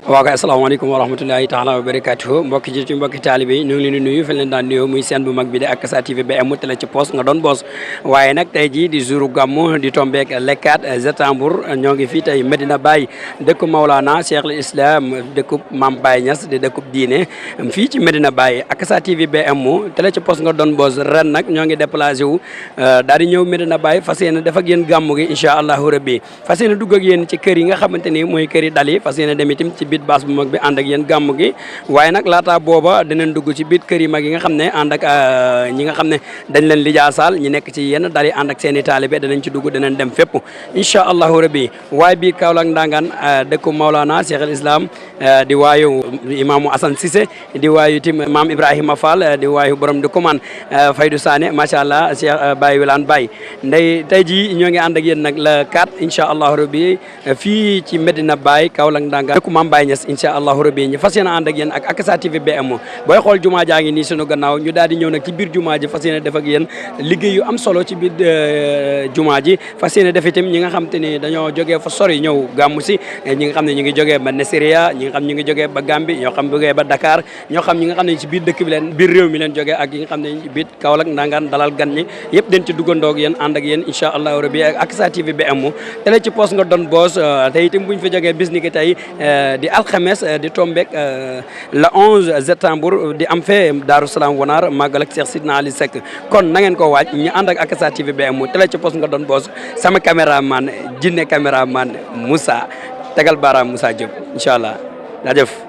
waaw kay asalaamaaleykum wa rahmatullahi taala wa barakatuhu mbokki ji ci mbokki taalibe yi ñu ngi leen di nuyu fi leen daan nuyoo muy seen bu mag bi de Akasa TV BM télé ci poste nga doon boos waaye nag tey jii di jouru gàmmu di tombeek le 4 septembre ñoo ngi fii tey Medina Baye dëkku Maulana Cheikh al Islam dëkkub Maam Baye Niass di dëkkub diine fii ci Medina Baye Akasa TV BM télé ci poste nga doon boos ren nag ñoo ngi déplacé wu daal di ñëw Medina Baye fas yéene def ak yéen gàmmu gi incha allahu rabbi fas yéene dugg ak yéen ci kër yi nga xamante ni mooy kër yi dal yi fas yéene dem itam ci baas bu mag bi ànd ak yéen gàmm gi waaye nag laata booba dinañ dugg ci biir kër yi mag yi nga xam ne ànd ak ñi nga xam ne dañ leen lijaasaal ñi nekk ci yenn dal yi ànd ak seen i taalibe danañ ci dugg danañ dem fépp incha allahu rabbi waaye biir Kaolack ndangaan dëkku Maulana Cheikh al Islam di waayu imaamu Assane Cissé di waayu tim maam Ibrahima Fall di waayu borom di kumaan Faydou Sané macha allah Cheikh Baye Wilane Baye ndey tey jii ñoo ngi ànd ak yéen nag le 4 incha allahu rabbi fii ci Medina Baye Kaolack ndangaan Maam Baye Niass incha allahu rabbi ñu fas yéene ànd ak yéen ak Akasa TV BM booy xool jumaa jaa ngi nii sunu gannaaw ñu daal di ñëw nag ci biir jumaa ji fas yéene def ak yéen liggéey yu am solo ci biir jumaa ji fas yéene def itam ñi nga xam te ni dañoo jógee fa sori ñëw gàmmu si ñi nga xam ne ñu ngi jógee ba Nessiria ñi nga xam ñu ngi jógee ba Gambie ñoo xam jógee ba Dakar ñoo xam ñi nga xam ne ci biir dëkk bi leen biir réew mi leen jógee ak yi nga xam ne biir Kaolack ndangaan dalal gan ñi yëpp dañ ci duggandoo ak yéen ànd ak yéen incha allahu rabbi ak Akasa TV BM télé ci poste nga doon boos te itam buñ fa jógee bis ni ki tey di alxames di tombek le 11 septembre di am fee Daaru Salaam Wanaar màggal ak Cheikh Sidna Ali Seck kon na ngeen ko waaj ñu ànd ak Akasa TV BM télé ci poste nga doon boos sama caméraman jinne caméraman Moussa tegal baaraam Moussa Diop incha allah jaajëf